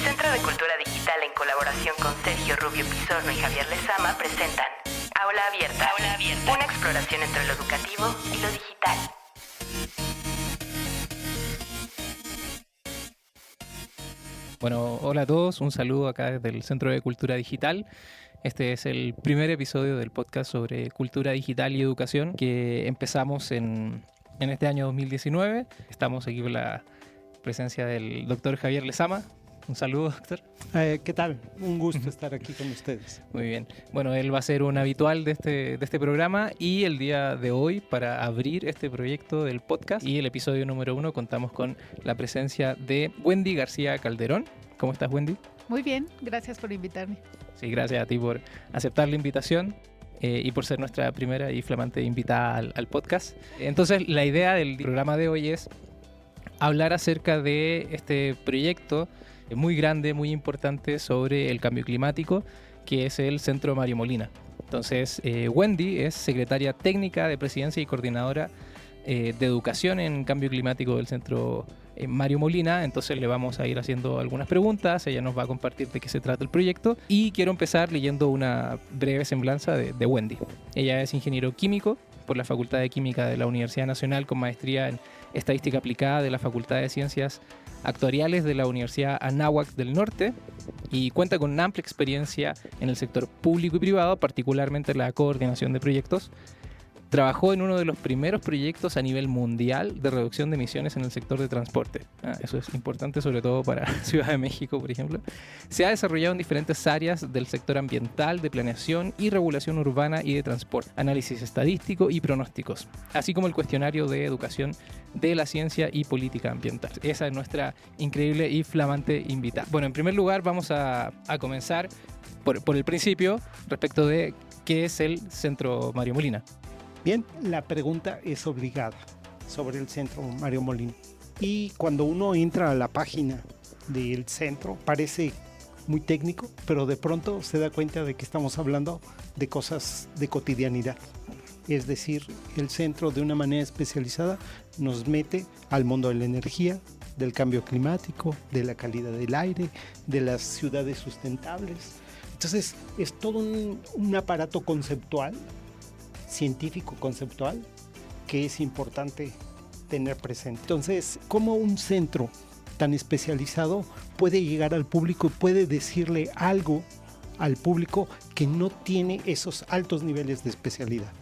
Centro de Cultura Digital, en colaboración con Sergio Rubio Pizorno y Javier Lezama, presentan Aula Abierta. Una exploración entre lo educativo y lo digital. Bueno, hola a todos, un saludo acá desde el Centro de Cultura Digital. Este es el primer episodio del podcast sobre cultura digital y educación que empezamos en este año 2019. Estamos aquí con la presencia del doctor Javier Lezama. Un saludo, doctor. ¿Qué tal? Un gusto estar aquí con ustedes. Muy bien. Bueno, él va a ser un habitual de este programa y el día de hoy, para abrir este proyecto del podcast y el episodio número 1, contamos con la presencia de Wendy García Calderón. ¿Cómo estás, Wendy? Muy bien, gracias por invitarme. Sí, gracias a ti por aceptar la invitación y por ser nuestra primera y flamante invitada al podcast. Entonces, la idea del programa de hoy es hablar acerca de este proyecto muy grande, muy importante sobre el cambio climático, que es el Centro Mario Molina. Entonces, Wendy es secretaria técnica de presidencia y coordinadora de educación en cambio climático del Centro Mario Molina. Entonces le vamos a ir haciendo algunas preguntas, ella nos va a compartir de qué se trata el proyecto y quiero empezar leyendo una breve semblanza de Wendy. Ella es ingeniero químico por la Facultad de Química de la Universidad Nacional, con maestría en Estadística Aplicada de la Facultad de Ciencias Actuariales de la Universidad Anáhuac del Norte, y cuenta con una amplia experiencia en el sector público y privado, particularmente en la coordinación de proyectos. Trabajó en uno de los primeros proyectos a nivel mundial de reducción de emisiones en el sector de transporte. Eso es importante, sobre todo para Ciudad de México, por ejemplo. Se ha desarrollado en diferentes áreas del sector ambiental, de planeación y regulación urbana y de transporte, análisis estadístico y pronósticos, así como el cuestionario de educación de la ciencia y política ambiental. Esa es nuestra increíble y flamante invitada. Bueno, en primer lugar vamos a comenzar por el principio respecto de qué es el Centro Mario Molina. Bien, la pregunta es obligada sobre el Centro Mario Molina. Y cuando uno entra a la página del centro, parece muy técnico, pero de pronto se da cuenta de que estamos hablando de cosas de cotidianidad. Es decir, el centro, de una manera especializada, nos mete al mundo de la energía, del cambio climático, de la calidad del aire, de las ciudades sustentables. Entonces, es todo un aparato conceptual, científico conceptual, que es importante tener presente. Entonces, ¿cómo un centro tan especializado puede llegar al público y puede decirle algo al público que no tiene esos altos niveles de especialidad?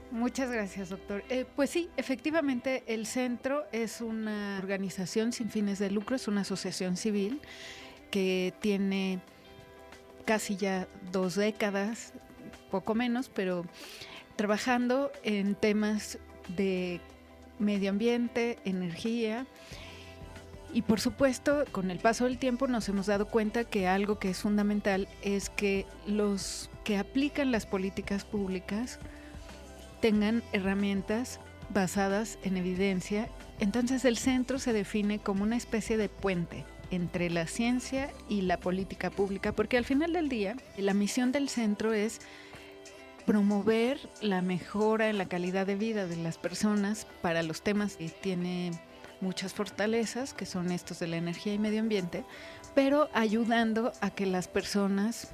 Muchas gracias, doctor. Pues sí, efectivamente el centro es una organización sin fines de lucro, es una asociación civil que tiene casi ya 2 décadas, poco menos, pero trabajando en temas de medio ambiente, energía, y por supuesto con el paso del tiempo nos hemos dado cuenta que algo que es fundamental es que los que aplican las políticas públicas tengan herramientas basadas en evidencia. Entonces el centro se define como una especie de puente entre la ciencia y la política pública, porque al final del día la misión del centro es promover la mejora en la calidad de vida de las personas para los temas que tiene muchas fortalezas, que son estos de la energía y medio ambiente, pero ayudando a que las personas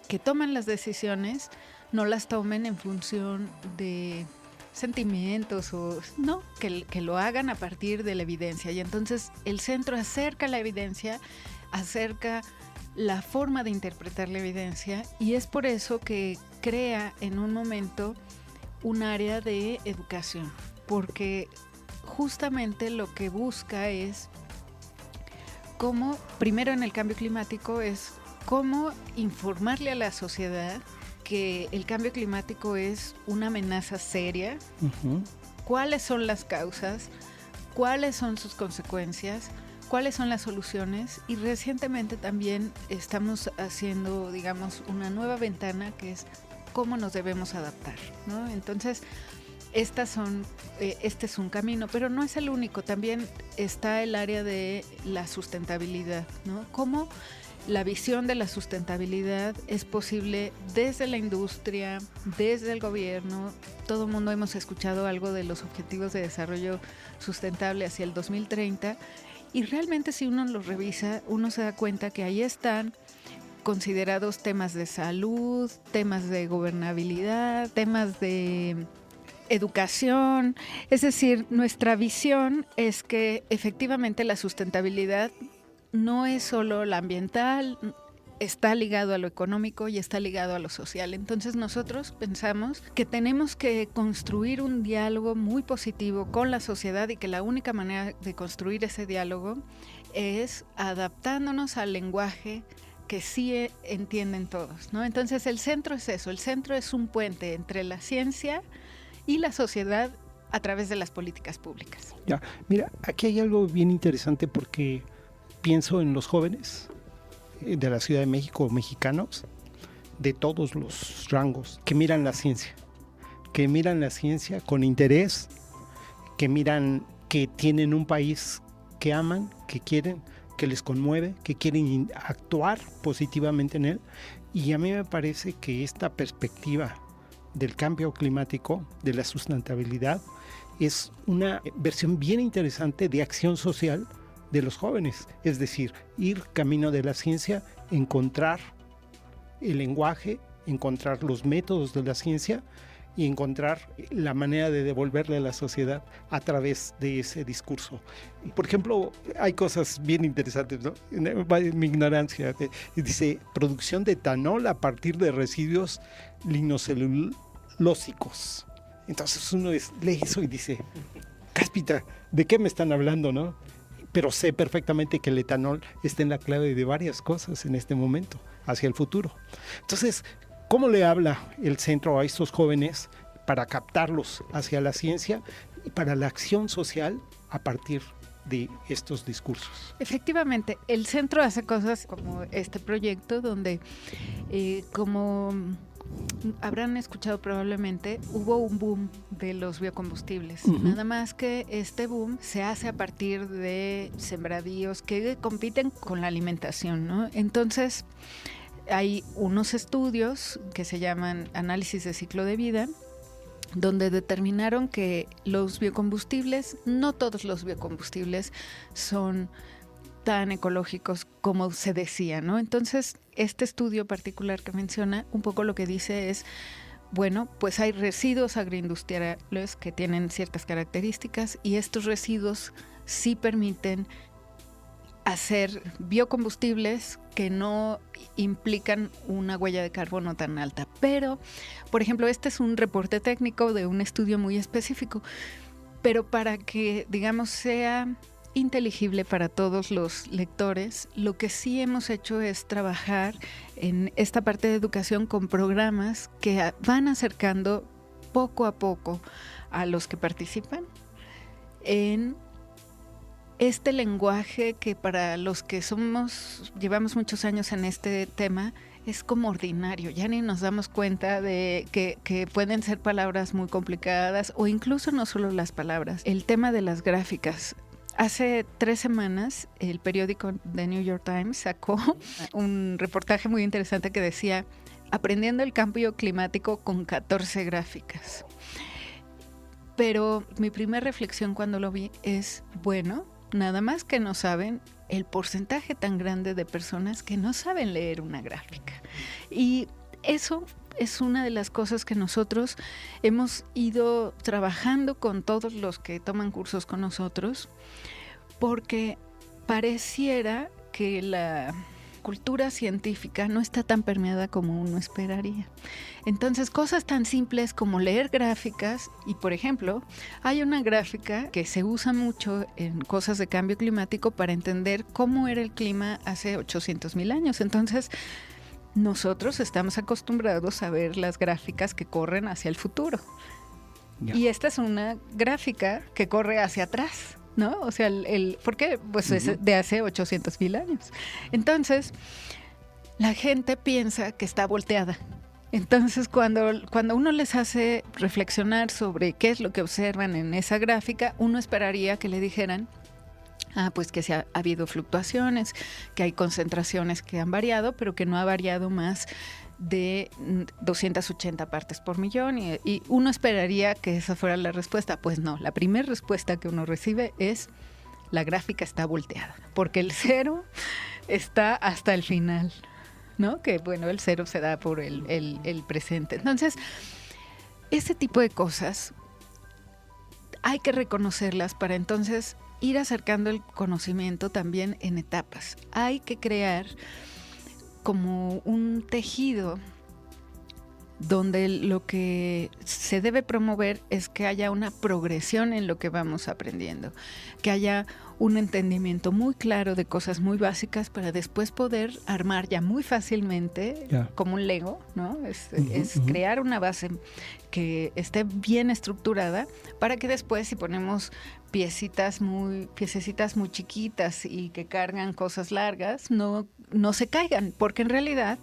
que toman las decisiones no las tomen en función de sentimientos o no, que lo hagan a partir de la evidencia. Y entonces el centro acerca la evidencia, acerca la forma de interpretar la evidencia, y es por eso que crea en un momento un área de educación, porque justamente lo que busca es cómo, primero en el cambio climático, es cómo informarle a la sociedad que el cambio climático es una amenaza seria, cuáles son las causas, cuáles son sus consecuencias, cuáles son las soluciones, y recientemente también estamos haciendo, digamos, una nueva ventana que es cómo nos debemos adaptar, ¿no? Entonces, este es un camino, pero no es el único. También está el área de la sustentabilidad, ¿no? Cómo la visión de la sustentabilidad es posible desde la industria, desde el gobierno. Todo el mundo hemos escuchado algo de los Objetivos de Desarrollo Sustentable hacia el 2030, Y realmente si uno los revisa, uno se da cuenta que ahí están considerados temas de salud, temas de gobernabilidad, temas de educación. Es decir, nuestra visión es que efectivamente la sustentabilidad no es solo la ambiental, está ligado a lo económico y está ligado a lo social. Entonces nosotros pensamos que tenemos que construir un diálogo muy positivo con la sociedad y que la única manera de construir ese diálogo es adaptándonos al lenguaje que sí entienden todos, ¿no? Entonces el centro es eso, el centro es un puente entre la ciencia y la sociedad a través de las políticas públicas. Ya, mira, aquí hay algo bien interesante porque pienso en los jóvenes de la Ciudad de México, mexicanos, de todos los rangos, que miran la ciencia con interés, que miran que tienen un país que aman, que quieren, que les conmueve, que quieren actuar positivamente en él. Y a mí me parece que esta perspectiva del cambio climático, de la sustentabilidad, es una versión bien interesante de acción social de los jóvenes, es decir, ir camino de la ciencia, encontrar el lenguaje, encontrar los métodos de la ciencia y encontrar la manera de devolverle a la sociedad a través de ese discurso. Por ejemplo, hay cosas bien interesantes, ¿no? En mi ignorancia, dice producción de etanol a partir de residuos linocelulósicos. Entonces uno lee eso y dice, cáspita, ¿de qué me están hablando, no? Pero sé perfectamente que el etanol está en la clave de varias cosas en este momento, hacia el futuro. Entonces, ¿cómo le habla el centro a estos jóvenes para captarlos hacia la ciencia y para la acción social a partir de estos discursos? Efectivamente, el centro hace cosas como este proyecto donde, como habrán escuchado probablemente, hubo un boom de los biocombustibles. Uh-huh. Nada más que este boom se hace a partir de sembradíos que compiten con la alimentación, ¿no? Entonces, hay unos estudios que se llaman análisis de ciclo de vida, donde determinaron que los biocombustibles, no todos los biocombustibles son tan ecológicos como se decía, ¿no? Entonces, este estudio particular que menciona, un poco lo que dice es, bueno, pues hay residuos agroindustriales que tienen ciertas características y estos residuos sí permiten hacer biocombustibles que no implican una huella de carbono tan alta. Pero, por ejemplo, este es un reporte técnico de un estudio muy específico, pero para que, digamos, sea inteligible para todos los lectores, lo que sí hemos hecho es trabajar en esta parte de educación con programas que van acercando poco a poco a los que participan en este lenguaje que para los que llevamos muchos años en este tema, es como ordinario, ya ni nos damos cuenta de que pueden ser palabras muy complicadas o incluso no solo las palabras. El tema de las gráficas. Hace 3 semanas el periódico The New York Times sacó un reportaje muy interesante que decía aprendiendo el cambio climático con 14 gráficas. Pero mi primera reflexión cuando lo vi es, bueno, nada más que no saben el porcentaje tan grande de personas que no saben leer una gráfica. Y eso es una de las cosas que nosotros hemos ido trabajando con todos los que toman cursos con nosotros, porque pareciera que la cultura científica no está tan permeada como uno esperaría. Entonces, cosas tan simples como leer gráficas, y por ejemplo, hay una gráfica que se usa mucho en cosas de cambio climático para entender cómo era el clima hace 800,000 años. Entonces, nosotros estamos acostumbrados a ver las gráficas que corren hacia el futuro. Yeah. Y esta es una gráfica que corre hacia atrás, ¿no? O sea, ¿por qué? Pues uh-huh. Es de hace 800,000 años. Entonces, la gente piensa que está volteada. Entonces, cuando uno les hace reflexionar sobre qué es lo que observan en esa gráfica, uno esperaría que le dijeran, pues que ha habido fluctuaciones, que hay concentraciones que han variado, pero que no ha variado más de 280 partes por millón y uno esperaría que esa fuera la respuesta. Pues no, la primera respuesta que uno recibe es la gráfica está volteada, porque el 0 está hasta el final, ¿no? Que bueno, el 0 se da por el presente. Entonces, ese tipo de cosas hay que reconocerlas para entonces ir acercando el conocimiento también en etapas. Hay que crear como un tejido donde lo que se debe promover es que haya una progresión en lo que vamos aprendiendo, que haya un entendimiento muy claro de cosas muy básicas para después poder armar ya muy fácilmente, como un Lego, ¿no? Es crear una base que esté bien estructurada para que después, si ponemos piececitas muy chiquitas y que cargan cosas largas, no se caigan, porque en realidad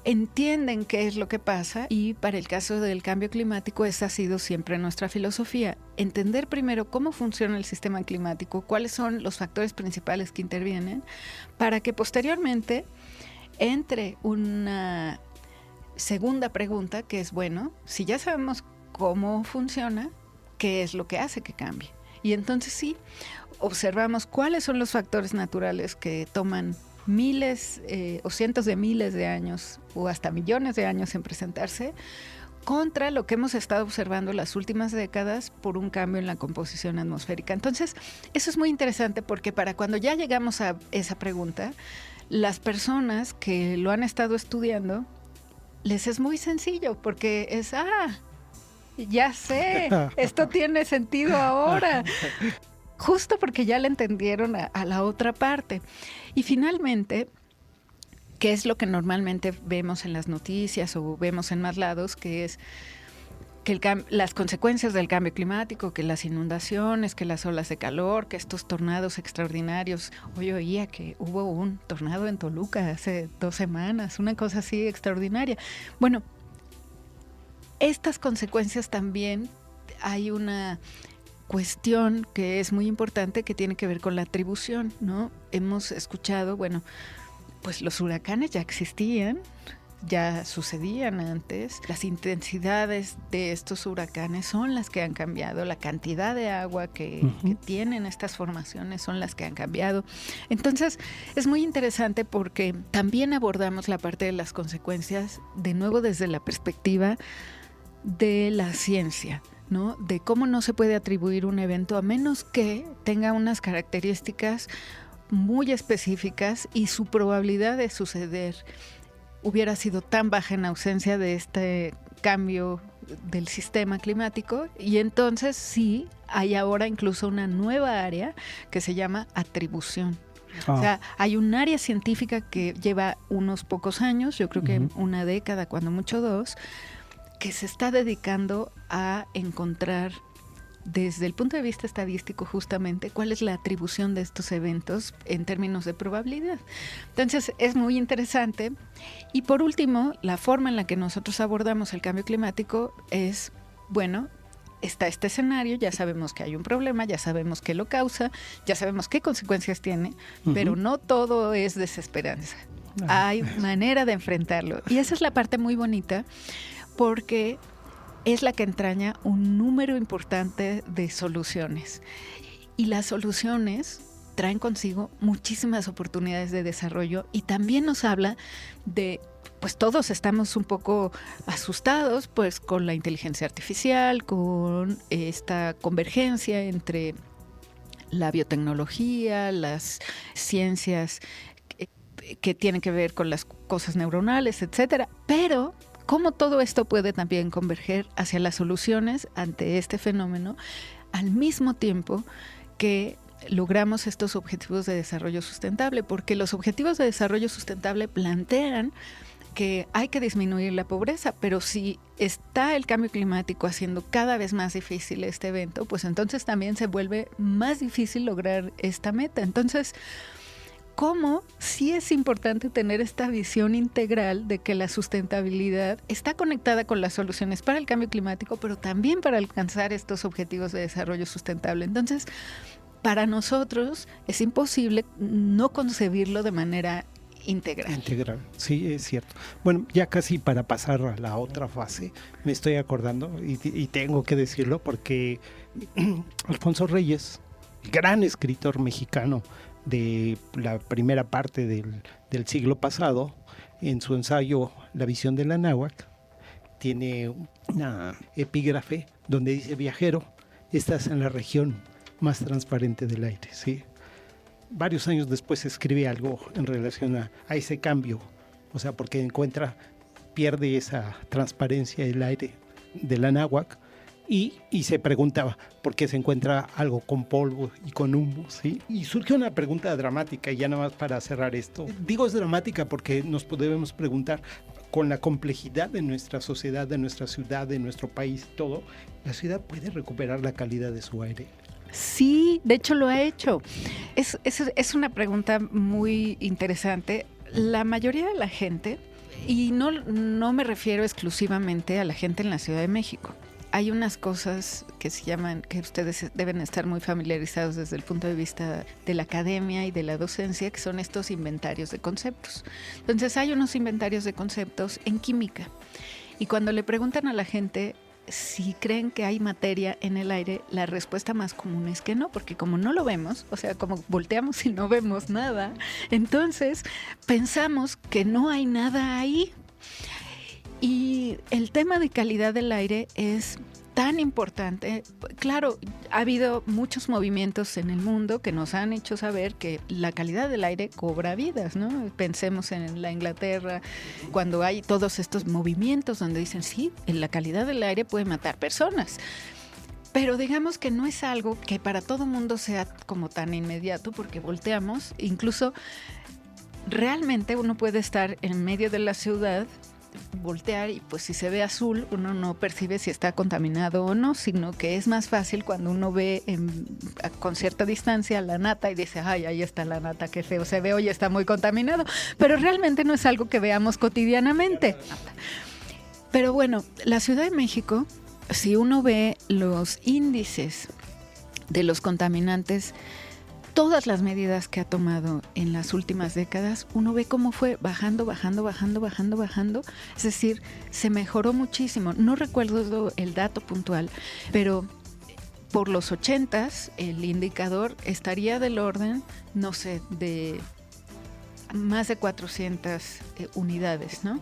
entienden qué es lo que pasa, y para el caso del cambio climático esa ha sido siempre nuestra filosofía: entender primero cómo funciona el sistema climático, cuáles son los factores principales que intervienen, para que posteriormente entre una segunda pregunta que es, bueno, si ya sabemos cómo funciona, ¿qué es lo que hace que cambie? Y entonces sí, observamos cuáles son los factores naturales que toman miles o cientos de miles de años o hasta millones de años en presentarse, contra lo que hemos estado observando las últimas décadas por un cambio en la composición atmosférica. Entonces, eso es muy interesante porque para cuando ya llegamos a esa pregunta, las personas que lo han estado estudiando, les es muy sencillo porque es, ya sé, esto tiene sentido ahora. Justo porque ya le entendieron a la otra parte. Y finalmente, ¿qué es lo que normalmente vemos en las noticias o vemos en más lados? Que es que las consecuencias del cambio climático, que las inundaciones, que las olas de calor, que estos tornados extraordinarios. Hoy oía que hubo un tornado en Toluca hace 2 semanas, una cosa así extraordinaria. Bueno, estas consecuencias también hay una cuestión que es muy importante que tiene que ver con la atribución, ¿no? Hemos escuchado, bueno, pues los huracanes ya existían, ya sucedían antes, las intensidades de estos huracanes son las que han cambiado, la cantidad de agua que tienen estas formaciones son las que han cambiado. Entonces, es muy interesante porque también abordamos la parte de las consecuencias, de nuevo desde la perspectiva de la ciencia, ¿no? De cómo no se puede atribuir un evento a menos que tenga unas características muy específicas y su probabilidad de suceder hubiera sido tan baja en ausencia de este cambio del sistema climático. Y entonces sí, hay ahora incluso una nueva área que se llama atribución. O sea, hay un área científica que lleva unos pocos años, yo creo que una década, cuando mucho 2, que se está dedicando a encontrar desde el punto de vista estadístico justamente cuál es la atribución de estos eventos en términos de probabilidad. Entonces es muy interesante. Y por último, la forma en la que nosotros abordamos el cambio climático es, bueno, está este escenario, ya sabemos que hay un problema, ya sabemos qué lo causa, ya sabemos qué consecuencias tiene, pero no todo es desesperanza. Hay manera de enfrentarlo. Y esa es la parte muy bonita, porque es la que entraña un número importante de soluciones. Y las soluciones traen consigo muchísimas oportunidades de desarrollo y también nos habla de, pues todos estamos un poco asustados pues con la inteligencia artificial, con esta convergencia entre la biotecnología, las ciencias que tienen que ver con las cosas neuronales, etcétera, pero cómo todo esto puede también converger hacia las soluciones ante este fenómeno al mismo tiempo que logramos estos objetivos de desarrollo sustentable, porque los objetivos de desarrollo sustentable plantean que hay que disminuir la pobreza, pero si está el cambio climático haciendo cada vez más difícil este evento, pues entonces también se vuelve más difícil lograr esta meta. Entonces, cómo sí es importante tener esta visión integral de que la sustentabilidad está conectada con las soluciones para el cambio climático, pero también para alcanzar estos objetivos de desarrollo sustentable. Entonces, para nosotros es imposible no concebirlo de manera integral. Sí, es cierto. Bueno, ya casi para pasar a la otra fase, me estoy acordando y tengo que decirlo porque Alfonso Reyes, gran escritor mexicano de la primera parte del siglo pasado, en su ensayo La visión de la náhuatl, tiene una epígrafe donde dice: viajero, estás en la región más transparente del aire, ¿sí? Varios años después escribe algo en relación a ese cambio, o sea, porque pierde esa transparencia del aire de la náhuatl, y se preguntaba por qué se encuentra algo con polvo y con humo, ¿sí? Y surge una pregunta dramática, y ya nada más para cerrar esto. Digo es dramática porque nos podemos preguntar, con la complejidad de nuestra sociedad, de nuestra ciudad, de nuestro país, todo, ¿la ciudad puede recuperar la calidad de su aire? Sí, de hecho lo ha hecho. Es una pregunta muy interesante. La mayoría de la gente, y no me refiero exclusivamente a la gente en la Ciudad de México, hay unas cosas que se llaman, que ustedes deben estar muy familiarizados desde el punto de vista de la academia y de la docencia, que son estos inventarios de conceptos. Entonces hay unos inventarios de conceptos en química, y cuando le preguntan a la gente si creen que hay materia en el aire, la respuesta más común es que no, porque como no lo vemos, o sea, como volteamos y no vemos nada, entonces pensamos que no hay nada ahí. Y el tema de calidad del aire es tan importante. Claro, ha habido muchos movimientos en el mundo que nos han hecho saber que la calidad del aire cobra vidas, ¿no? Pensemos en la Inglaterra, cuando hay todos estos movimientos donde dicen, sí, la calidad del aire puede matar personas. Pero digamos que no es algo que para todo mundo sea como tan inmediato, porque volteamos, incluso realmente uno puede estar en medio de la ciudad, voltear, y pues si se ve azul uno no percibe si está contaminado o no, sino que es más fácil cuando uno ve con cierta distancia la nata y dice, ay, ahí está la nata, qué feo se ve, hoy está muy contaminado, pero realmente no es algo que veamos cotidianamente. Pero bueno, la Ciudad de México, si uno ve los índices de los contaminantes, todas las medidas que ha tomado en las últimas décadas, uno ve cómo fue bajando. Es decir, se mejoró muchísimo. No recuerdo el dato puntual, pero por los 80s el indicador estaría del orden, no sé, de más de 400 unidades, ¿no?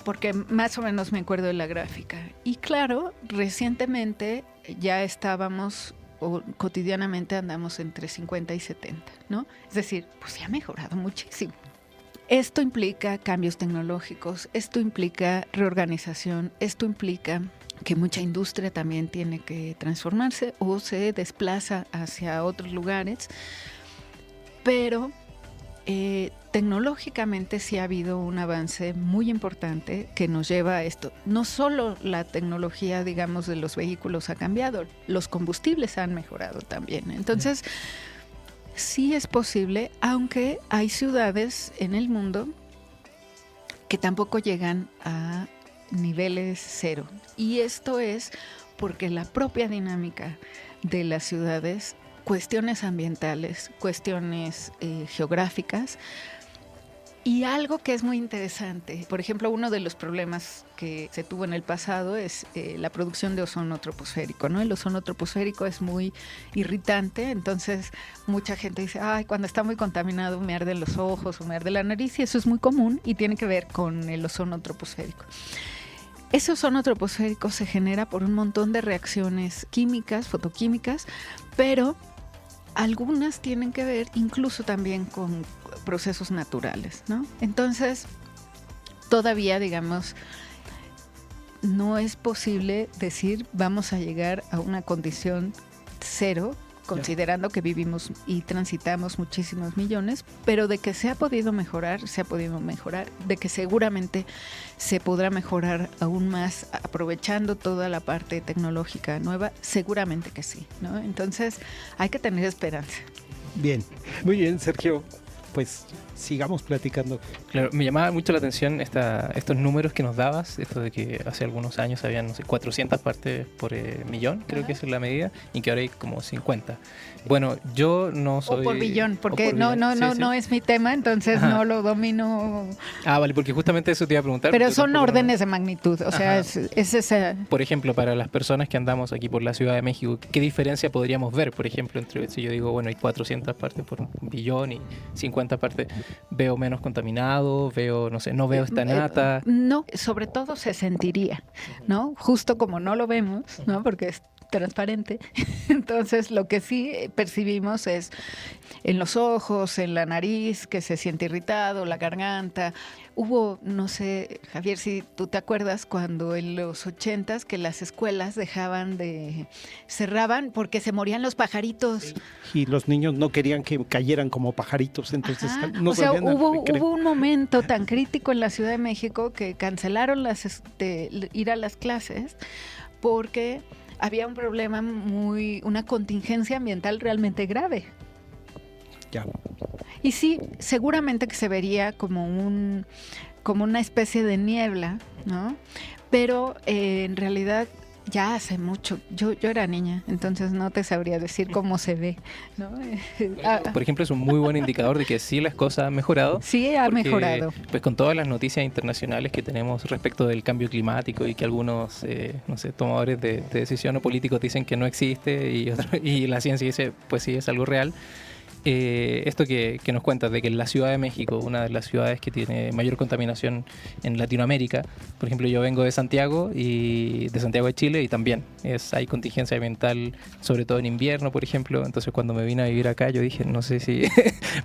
Porque más o menos me acuerdo de la gráfica. Y claro, recientemente ya estábamos, o cotidianamente andamos entre 50 y 70, ¿no? Es decir, pues se ha mejorado muchísimo. Esto implica cambios tecnológicos, esto implica reorganización, esto implica que mucha industria también tiene que transformarse o se desplaza hacia otros lugares, pero tecnológicamente sí ha habido un avance muy importante que nos lleva a esto. No solo la tecnología, digamos, de los vehículos ha cambiado, los combustibles han mejorado también. Entonces, sí es posible, aunque hay ciudades en el mundo que tampoco llegan a niveles cero. Y esto es porque la propia dinámica de las ciudades, cuestiones ambientales, cuestiones geográficas, y algo que es muy interesante. Por ejemplo, uno de los problemas que se tuvo en el pasado es la producción de ozono troposférico, ¿no? El ozono troposférico es muy irritante, entonces mucha gente dice, ay, cuando está muy contaminado me arden los ojos o me arde la nariz, y eso es muy común y tiene que ver con el ozono troposférico. Ese ozono troposférico se genera por un montón de reacciones químicas, fotoquímicas, pero algunas tienen que ver incluso también con procesos naturales, ¿no? Entonces, todavía, digamos, no es posible decir vamos a llegar a una condición cero, considerando que vivimos y transitamos muchísimos millones, pero de que se ha podido mejorar, de que seguramente se podrá mejorar aún más aprovechando toda la parte tecnológica nueva, seguramente que sí, ¿no? Entonces hay que tener esperanza. Bien, muy bien, Sergio. pues sigamos platicando. Claro, me llamaba mucho la atención estos números que nos dabas, esto de que hace algunos años habían, no sé, 400 partes por millón, creo que esa es la medida, y que ahora hay como 50. Bueno, yo no soy... O por billón, porque por billón. no es mi tema, entonces no lo domino. Ah, vale, porque justamente eso te iba a preguntar. Pero son órdenes de magnitud, o sea, es esa... Por ejemplo, para las personas que andamos aquí por la Ciudad de México, ¿qué diferencia podríamos ver, por ejemplo, entre si yo digo, bueno, hay 400 partes por billón y 50 partes? ¿Veo menos contaminado? ¿Veo, no sé, no veo esta nata? No, sobre todo se sentiría, ¿no? Justo como no lo vemos, ¿no? Porque es transparente. Entonces, lo que sí percibimos es en los ojos, en la nariz, que se siente irritado, la garganta. Hubo, no sé, Javier, si tú te acuerdas, cuando en los 80s que las escuelas cerraban porque se morían los pajaritos. Y los niños no querían que cayeran como pajaritos, entonces no o sea, salían al recreo. hubo un momento tan crítico en la Ciudad de México que cancelaron ir a las clases porque había un problema una contingencia ambiental realmente grave. Ya. Y sí, seguramente que se vería como una especie de niebla, ¿no? Pero en realidad ya hace mucho. Yo era niña, entonces no te sabría decir cómo se ve, ¿no? Por ejemplo, es un muy buen indicador de que sí las cosas han mejorado. Sí, ha mejorado. Pues con todas las noticias internacionales que tenemos respecto del cambio climático y que algunos, no sé, tomadores de decisión o políticos dicen que no existe y la ciencia dice, pues sí, es algo real. Esto que nos cuentas de que en la Ciudad de México, una de las ciudades que tiene mayor contaminación en Latinoamérica, por ejemplo, yo vengo de Santiago de Chile, y también hay contingencia ambiental, sobre todo en invierno, por ejemplo. Entonces, cuando me vine a vivir acá, yo dije, no sé si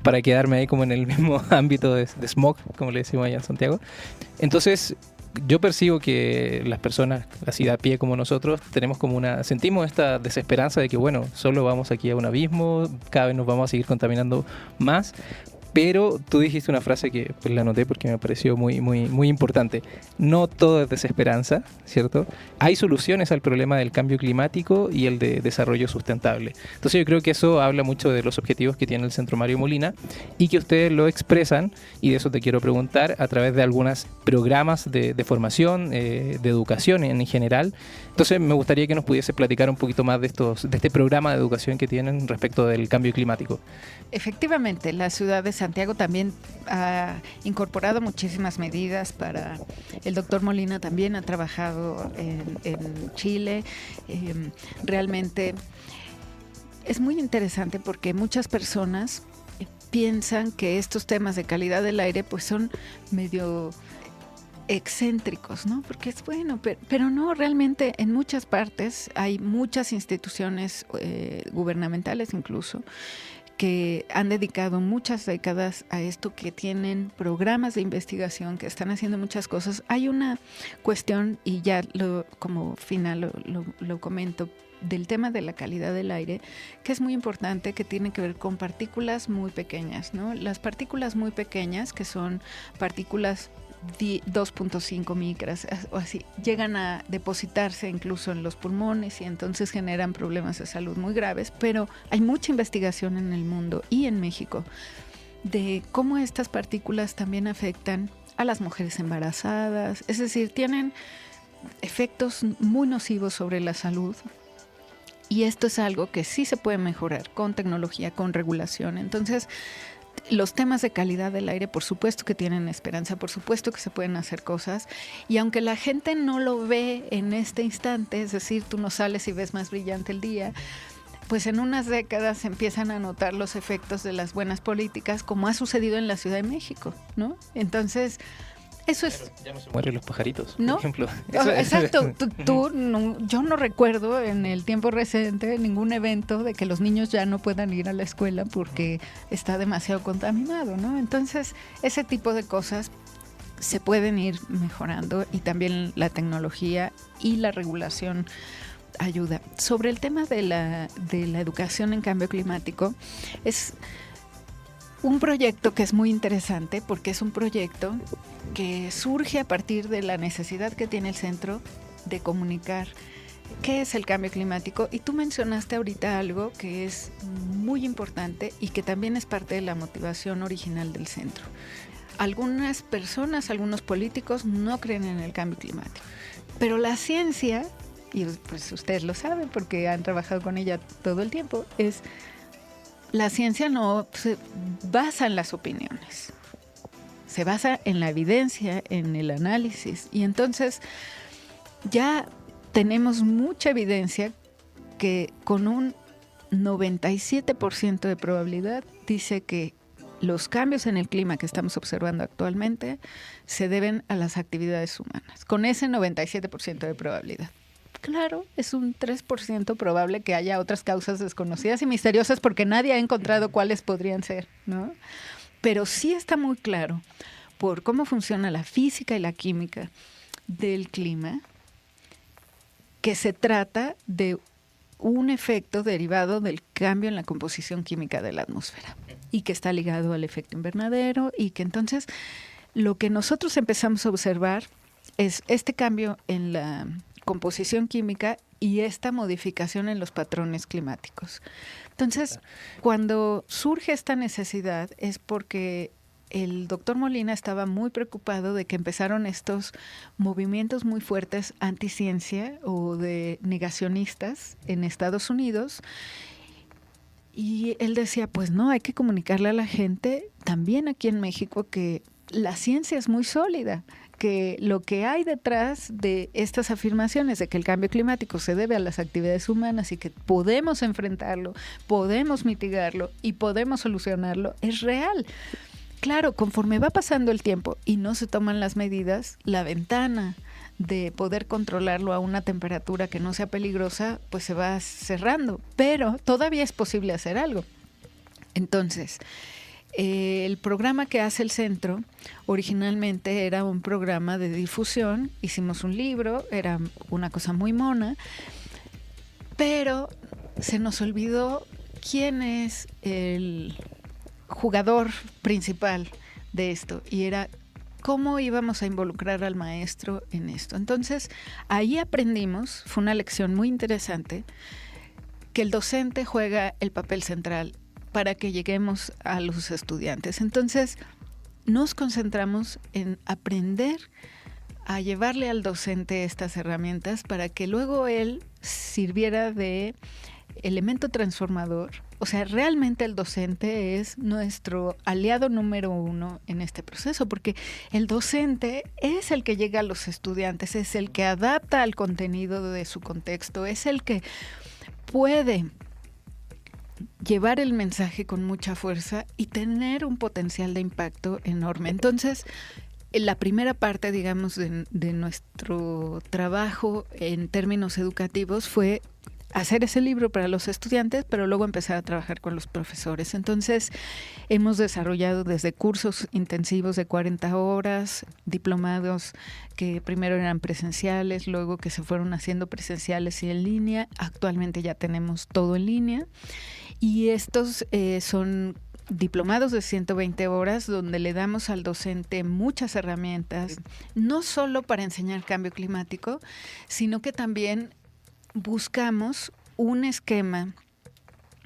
para quedarme ahí como en el mismo ámbito de smog, como le decimos allá en Santiago. Entonces, yo percibo que las personas así de a pie como nosotros sentimos esta desesperanza de que, bueno, solo vamos aquí a un abismo, cada vez nos vamos a seguir contaminando más. Pero tú dijiste una frase que pues, la anoté porque me pareció muy, muy, muy importante. No todo es desesperanza, ¿cierto? Hay soluciones al problema del cambio climático y el de desarrollo sustentable. Entonces yo creo que eso habla mucho de los objetivos que tiene el Centro Mario Molina y que ustedes lo expresan, y de eso te quiero preguntar, a través de algunos programas de formación, de educación en general. Entonces me gustaría que nos pudiese platicar un poquito más de este programa de educación que tienen respecto del cambio climático. Efectivamente, la ciudad de Santiago también ha incorporado muchísimas medidas para... El doctor Molina también ha trabajado en Chile. Realmente es muy interesante porque muchas personas piensan que estos temas de calidad del aire pues son medio excéntricos, ¿no? Porque es bueno, pero no, realmente en muchas partes hay muchas instituciones gubernamentales incluso que han dedicado muchas décadas a esto, que tienen programas de investigación, que están haciendo muchas cosas. Hay una cuestión, y ya como final lo comento, del tema de la calidad del aire, que es muy importante, que tiene que ver con partículas muy pequeñas, ¿no? Las partículas muy pequeñas, que son partículas 2.5 micras o así, llegan a depositarse incluso en los pulmones y entonces generan problemas de salud muy graves, pero hay mucha investigación en el mundo y en México de cómo estas partículas también afectan a las mujeres embarazadas, es decir, tienen efectos muy nocivos sobre la salud. Y esto es algo que sí se puede mejorar con tecnología, con regulación. Entonces, los temas de calidad del aire, por supuesto que tienen esperanza, por supuesto que se pueden hacer cosas. Y aunque la gente no lo ve en este instante, es decir, tú no sales y ves más brillante el día, pues en unas décadas se empiezan a notar los efectos de las buenas políticas, como ha sucedido en la Ciudad de México, ¿no? Entonces, eso es... Ya no se mueren los pajaritos, ¿no? por ejemplo. Exacto. Yo no recuerdo en el tiempo reciente ningún evento de que los niños ya no puedan ir a la escuela porque está demasiado contaminado, ¿no? Entonces, ese tipo de cosas se pueden ir mejorando, y también la tecnología y la regulación ayuda. Sobre el tema de la educación en cambio climático, es un proyecto que es muy interesante porque es un proyecto que surge a partir de la necesidad que tiene el centro de comunicar ¿qué es el cambio climático? Y tú mencionaste ahorita algo que es muy importante y que también es parte de la motivación original del centro. Algunas personas, algunos políticos no creen en el cambio climático, pero la ciencia, y pues ustedes lo saben porque han trabajado con ella todo el tiempo, la ciencia no se basa en las opiniones, se basa en la evidencia, en el análisis, y entonces ya tenemos mucha evidencia que con un 97% de probabilidad dice que los cambios en el clima que estamos observando actualmente se deben a las actividades humanas, con ese 97% de probabilidad. Claro, es un 3% probable que haya otras causas desconocidas y misteriosas porque nadie ha encontrado cuáles podrían ser, ¿no? Pero sí está muy claro por cómo funciona la física y la química del clima que se trata de un efecto derivado del cambio en la composición química de la atmósfera y que está ligado al efecto invernadero, y que entonces lo que nosotros empezamos a observar es este cambio en la composición química y esta modificación en los patrones climáticos. Entonces, cuando surge esta necesidad es porque el doctor Molina estaba muy preocupado de que empezaron estos movimientos muy fuertes anticiencia o de negacionistas en Estados Unidos. Y él decía, pues no, hay que comunicarle a la gente, también aquí en México, que la ciencia es muy sólida, que lo que hay detrás de estas afirmaciones de que el cambio climático se debe a las actividades humanas y que podemos enfrentarlo, podemos mitigarlo y podemos solucionarlo, es real. Claro, conforme va pasando el tiempo y no se toman las medidas, la ventana de poder controlarlo a una temperatura que no sea peligrosa, pues se va cerrando, pero todavía es posible hacer algo. Entonces, el programa que hace el centro originalmente era un programa de difusión, hicimos un libro, era una cosa muy mona, pero se nos olvidó quién es el jugador principal de esto, y era cómo íbamos a involucrar al maestro en esto. Entonces, ahí aprendimos, fue una lección muy interesante, que el docente juega el papel central para que lleguemos a los estudiantes. Entonces, nos concentramos en aprender a llevarle al docente estas herramientas para que luego él sirviera de elemento transformador. O sea, realmente el docente es nuestro aliado número 1 en este proceso, porque el docente es el que llega a los estudiantes, es el que adapta al contenido de su contexto, es el que puede llevar el mensaje con mucha fuerza y tener un potencial de impacto enorme. Entonces, la primera parte, digamos, de nuestro trabajo en términos educativos fue hacer ese libro para los estudiantes, pero luego empezar a trabajar con los profesores. Entonces, hemos desarrollado desde cursos intensivos de 40 horas, diplomados que primero eran presenciales, luego que se fueron haciendo presenciales y en línea. Actualmente ya tenemos todo en línea. Y estos son diplomados de 120 horas donde le damos al docente muchas herramientas, no solo para enseñar cambio climático, sino que también buscamos un esquema,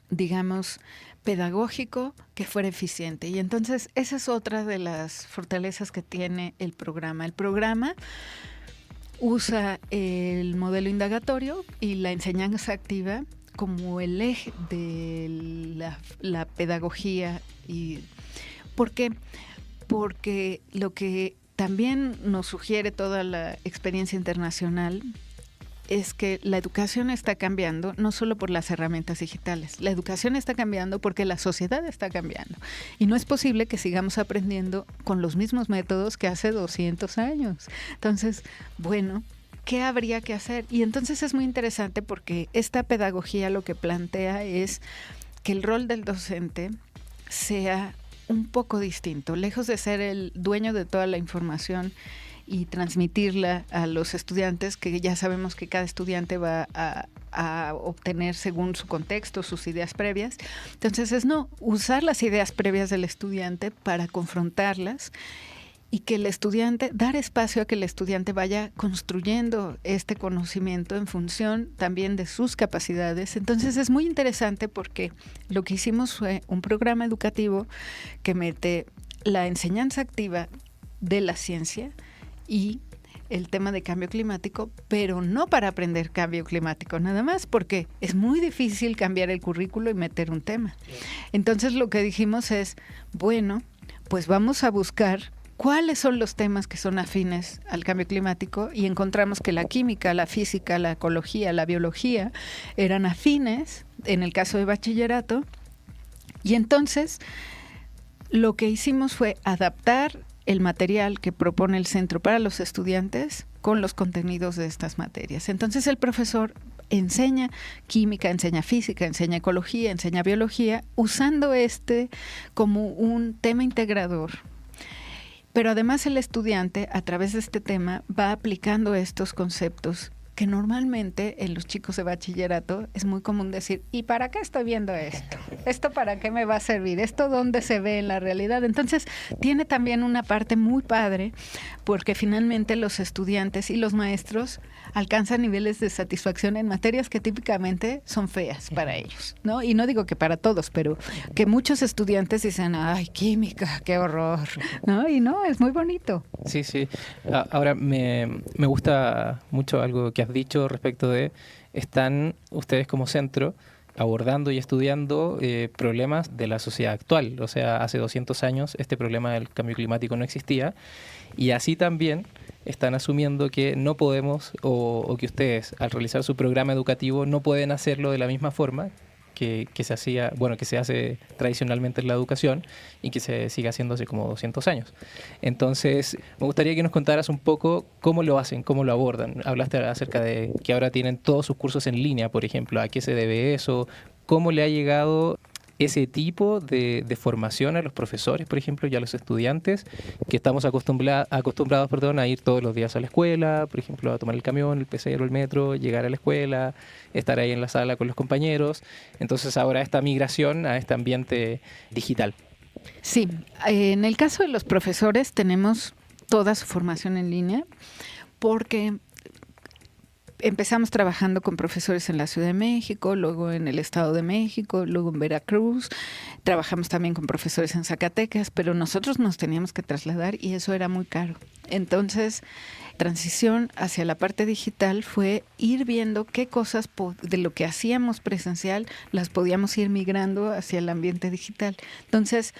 digamos, pedagógico que fuera eficiente. Y entonces esa es otra de las fortalezas que tiene el programa. El programa usa el modelo indagatorio y la enseñanza activa como el eje de la pedagogía. ¿Y por qué? Porque lo que también nos sugiere toda la experiencia internacional es que la educación está cambiando no solo por las herramientas digitales, la educación está cambiando porque la sociedad está cambiando. Y no es posible que sigamos aprendiendo con los mismos métodos que hace 200 años. Entonces, bueno, ¿qué habría que hacer? Y entonces es muy interesante porque esta pedagogía lo que plantea es que el rol del docente sea un poco distinto, lejos de ser el dueño de toda la información y transmitirla a los estudiantes, que ya sabemos que cada estudiante va a obtener según su contexto, sus ideas previas. Entonces es usar las ideas previas del estudiante para confrontarlas y que el estudiante, dar espacio a que el estudiante vaya construyendo este conocimiento en función también de sus capacidades. Entonces es muy interesante porque lo que hicimos fue un programa educativo que mete la enseñanza activa de la ciencia y el tema de cambio climático, pero no para aprender cambio climático nada más, porque es muy difícil cambiar el currículo y meter un tema. Entonces lo que dijimos es, bueno, pues vamos a buscar cuáles son los temas que son afines al cambio climático, y encontramos que la química, la física, la ecología, la biología eran afines en el caso de bachillerato, y entonces lo que hicimos fue adaptar el material que propone el centro para los estudiantes con los contenidos de estas materias. Entonces el profesor enseña química, enseña física, enseña ecología, enseña biología, usando como un tema integrador. Pero además el estudiante, a través de este tema, va aplicando estos conceptos que normalmente en los chicos de bachillerato es muy común decir, ¿y para qué estoy viendo esto? ¿Esto para qué me va a servir? ¿Esto dónde se ve en la realidad? Entonces, tiene también una parte muy padre, porque finalmente los estudiantes y los maestros alcanzan niveles de satisfacción en materias que típicamente son feas para ellos, ¿no? Y no digo que para todos, pero que muchos estudiantes dicen, ay, química, qué horror, ¿no? Y no, es muy bonito. Sí, sí. Ahora me gusta mucho algo que has dicho respecto de, están ustedes como centro abordando y estudiando problemas de la sociedad actual. O sea, hace 200 años este problema del cambio climático no existía, y así también están asumiendo que no podemos, o que ustedes al realizar su programa educativo no pueden hacerlo de la misma forma que se hacía, bueno, que se hace tradicionalmente en la educación y que se sigue haciendo hace como 200 años. Entonces, me gustaría que nos contaras un poco cómo lo hacen, cómo lo abordan. Hablaste acerca de que ahora tienen todos sus cursos en línea, por ejemplo. ¿A qué se debe eso? ¿Cómo le ha llegado ese tipo de formación a los profesores, por ejemplo, y a los estudiantes, que estamos acostumbrados a ir todos los días a la escuela, por ejemplo, a tomar el camión, el pecero, el metro, llegar a la escuela, estar ahí en la sala con los compañeros? Entonces ahora esta migración a este ambiente digital. Sí, en el caso de los profesores tenemos toda su formación en línea, porque empezamos trabajando con profesores en la Ciudad de México, luego en el Estado de México, luego en Veracruz. Trabajamos también con profesores en Zacatecas, pero nosotros nos teníamos que trasladar y eso era muy caro. Entonces, transición hacia la parte digital fue ir viendo qué cosas de lo que hacíamos presencial las podíamos ir migrando hacia el ambiente digital. Entonces,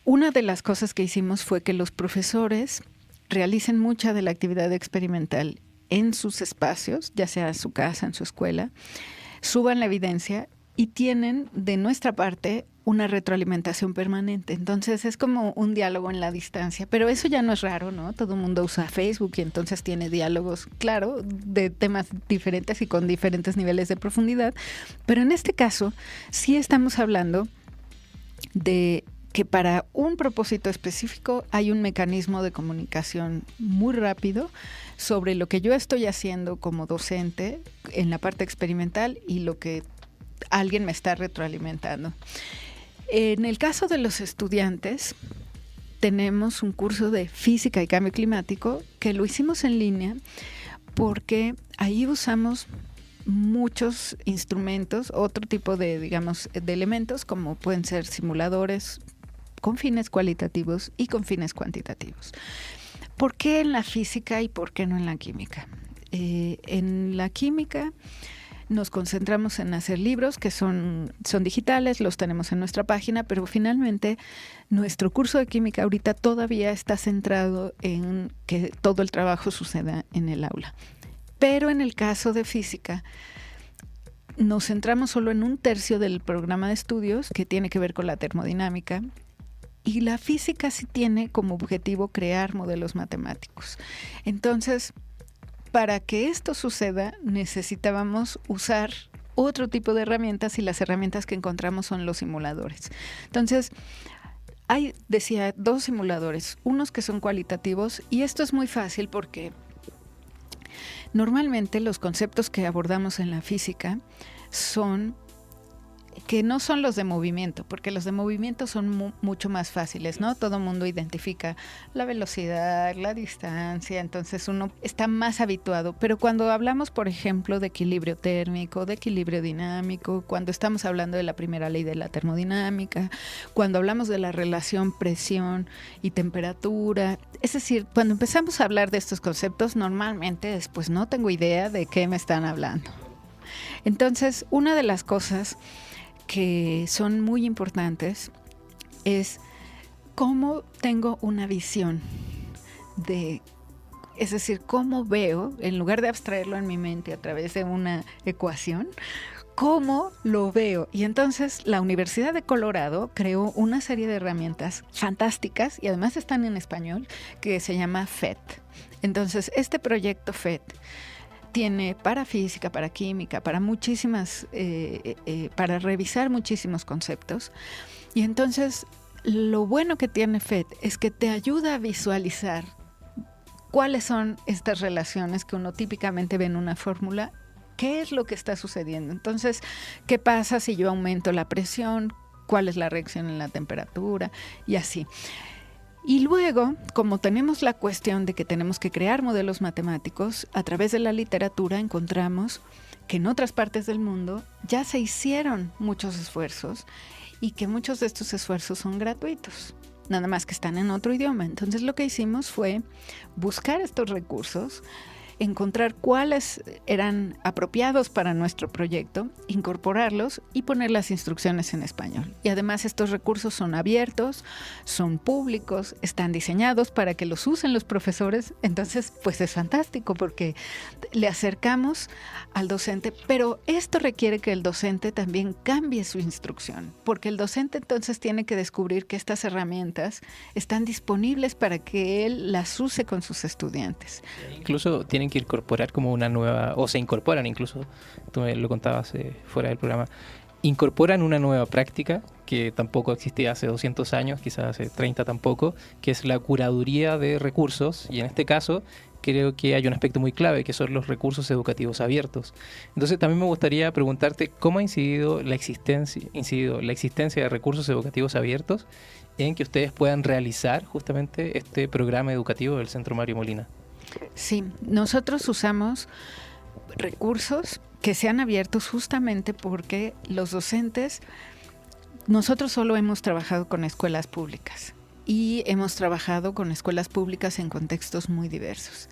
una de las cosas que hicimos fue que los profesores realicen mucha de la actividad experimental en sus espacios, ya sea en su casa, en su escuela, suban la evidencia y tienen de nuestra parte una retroalimentación permanente. Entonces es como un diálogo en la distancia, pero eso ya no es raro, ¿no? Todo el mundo usa Facebook y entonces tiene diálogos, claro, de temas diferentes y con diferentes niveles de profundidad, pero en este caso sí estamos hablando de que para un propósito específico hay un mecanismo de comunicación muy rápido sobre lo que yo estoy haciendo como docente en la parte experimental y lo que alguien me está retroalimentando. En el caso de los estudiantes, tenemos un curso de física y cambio climático que lo hicimos en línea porque ahí usamos muchos instrumentos, otro tipo de, digamos, de elementos, como pueden ser simuladores con fines cualitativos y con fines cuantitativos. ¿Por qué en la física y por qué no en la química? En la química nos concentramos en hacer libros que son digitales, los tenemos en nuestra página, pero finalmente nuestro curso de química ahorita todavía está centrado en que todo el trabajo suceda en el aula. Pero en el caso de física, nos centramos solo en un tercio del programa de estudios que tiene que ver con la termodinámica. Y la física sí tiene como objetivo crear modelos matemáticos. Entonces, para que esto suceda, necesitábamos usar otro tipo de herramientas y las herramientas que encontramos son los simuladores. Entonces, hay, decía, 2 simuladores, unos que son cualitativos, y esto es muy fácil porque normalmente los conceptos que abordamos en la física son que no son los de movimiento, porque los de movimiento son mucho más fáciles, ¿no? Todo el mundo identifica la velocidad, la distancia, entonces uno está más habituado. Pero cuando hablamos, por ejemplo, de equilibrio térmico, de equilibrio dinámico, cuando estamos hablando de la primera ley de la termodinámica, cuando hablamos de la relación presión y temperatura, es decir, cuando empezamos a hablar de estos conceptos, normalmente después no tengo idea de qué me están hablando. Entonces, una de las cosas que son muy importantes es cómo tengo una visión es decir, cómo veo, en lugar de abstraerlo en mi mente a través de una ecuación, cómo lo veo. Y entonces la Universidad de Colorado creó una serie de herramientas fantásticas y además están en español, que se llama FET. Entonces, este proyecto FET tiene para física, para química, para muchísimas, para revisar muchísimos conceptos. Y entonces, lo bueno que tiene FET es que te ayuda a visualizar cuáles son estas relaciones que uno típicamente ve en una fórmula. ¿Qué es lo que está sucediendo? Entonces, ¿qué pasa si yo aumento la presión? ¿Cuál es la reacción en la temperatura? Y así. Y luego, como tenemos la cuestión de que tenemos que crear modelos matemáticos, a través de la literatura encontramos que en otras partes del mundo ya se hicieron muchos esfuerzos y que muchos de estos esfuerzos son gratuitos, nada más que están en otro idioma. Entonces lo que hicimos fue buscar estos recursos, encontrar cuáles eran apropiados para nuestro proyecto, incorporarlos y poner las instrucciones en español. Y además estos recursos son abiertos, son públicos, están diseñados para que los usen los profesores. Entonces, pues es fantástico porque le acercamos al docente, pero esto requiere que el docente también cambie su instrucción, porque el docente entonces tiene que descubrir que estas herramientas están disponibles para que él las use con sus estudiantes. Incluso tienen que incorporar como una nueva, o se incorporan incluso, tú me lo contabas fuera del programa, incorporan una nueva práctica que tampoco existía hace 200 años, quizás hace 30 tampoco, que es la curaduría de recursos, y en este caso creo que hay un aspecto muy clave, que son los recursos educativos abiertos. Entonces también me gustaría preguntarte cómo ha incidido la existencia de recursos educativos abiertos en que ustedes puedan realizar justamente este programa educativo del Centro Mario Molina. Sí, nosotros usamos recursos que sean abiertos justamente porque los docentes, nosotros solo hemos trabajado con escuelas públicas y hemos trabajado con escuelas públicas en contextos muy diversos.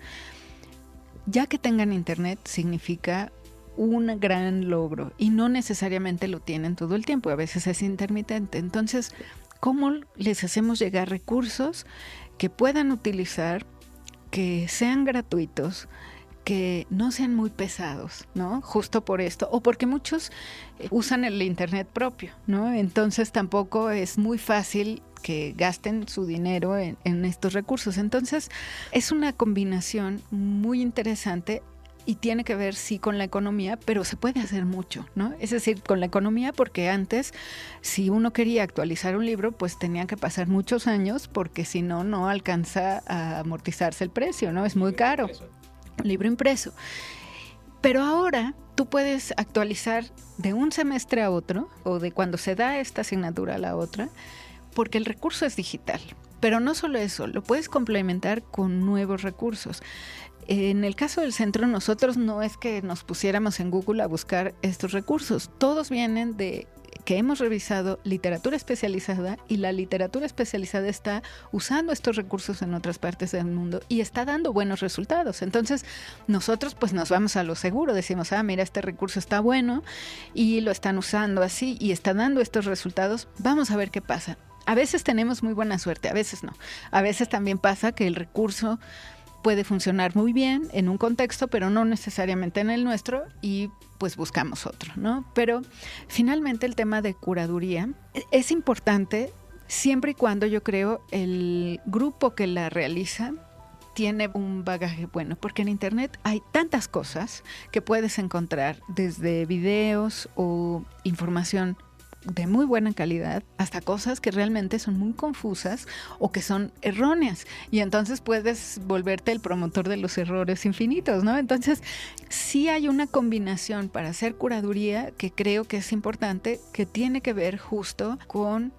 Ya que tengan internet significa un gran logro y no necesariamente lo tienen todo el tiempo, a veces es intermitente. Entonces, ¿cómo les hacemos llegar recursos que puedan utilizar, que sean gratuitos, que no sean muy pesados, ¿no? Justo por esto, o porque muchos usan el internet propio, ¿no? Entonces tampoco es muy fácil que gasten su dinero en estos recursos. Entonces es una combinación muy interesante y tiene que ver sí con la economía, pero se puede hacer mucho, ¿no? Es decir, con la economía, porque antes, si uno quería actualizar un libro, pues tenía que pasar muchos años, porque si no, no alcanza a amortizarse el precio, ¿no? Es muy caro. Libro impreso. Pero ahora tú puedes actualizar de un semestre a otro, o de cuando se da esta asignatura a la otra, porque el recurso es digital. Pero no solo eso, lo puedes complementar con nuevos recursos. En el caso del centro, nosotros no es que nos pusiéramos en Google a buscar estos recursos. Todos vienen de que hemos revisado literatura especializada, y la literatura especializada está usando estos recursos en otras partes del mundo y está dando buenos resultados. Entonces, nosotros pues nos vamos a lo seguro, decimos, mira, este recurso está bueno y lo están usando así y está dando estos resultados, vamos a ver qué pasa. A veces tenemos muy buena suerte, a veces no. A veces también pasa que el recurso puede funcionar muy bien en un contexto, pero no necesariamente en el nuestro, y pues buscamos otro, ¿no? Pero finalmente el tema de curaduría es importante siempre y cuando, yo creo, el grupo que la realiza tiene un bagaje bueno, porque en internet hay tantas cosas que puedes encontrar, desde videos o información de muy buena calidad hasta cosas que realmente son muy confusas o que son erróneas. Y entonces puedes volverte el promotor de los errores infinitos, ¿no? Entonces, sí hay una combinación para hacer curaduría que creo que es importante, que tiene que ver justo con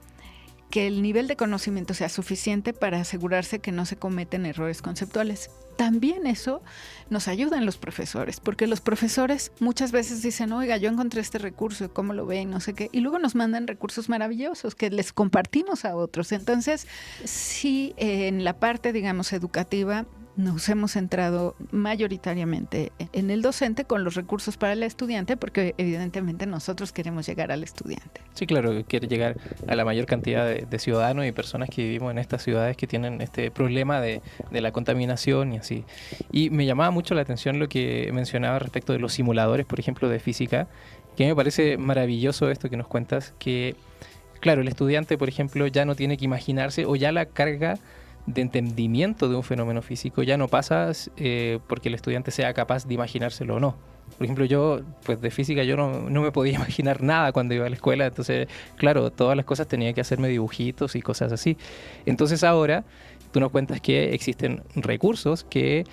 que el nivel de conocimiento sea suficiente para asegurarse que no se cometen errores conceptuales. También eso nos ayuda en los profesores, porque los profesores muchas veces dicen, oiga, yo encontré este recurso, ¿cómo lo ven? No sé qué, y luego nos mandan recursos maravillosos que les compartimos a otros. Entonces, sí, en la parte, digamos, educativa, nos hemos centrado mayoritariamente en el docente con los recursos para el estudiante, porque evidentemente nosotros queremos llegar al estudiante. Sí, claro, quiere llegar a la mayor cantidad de ciudadanos y personas que vivimos en estas ciudades que tienen este problema de la contaminación y así. Y me llamaba mucho la atención lo que mencionaba respecto de los simuladores, por ejemplo, de física, que me parece maravilloso esto que nos cuentas, que claro, el estudiante, por ejemplo, ya no tiene que imaginarse, o ya la carga de entendimiento de un fenómeno físico ya no pasa porque el estudiante sea capaz de imaginárselo o no. Por ejemplo, yo, pues de física yo no me podía imaginar nada cuando iba a la escuela, entonces, claro, todas las cosas tenía que hacerme dibujitos y cosas así. Entonces ahora tú nos cuentas que existen recursos que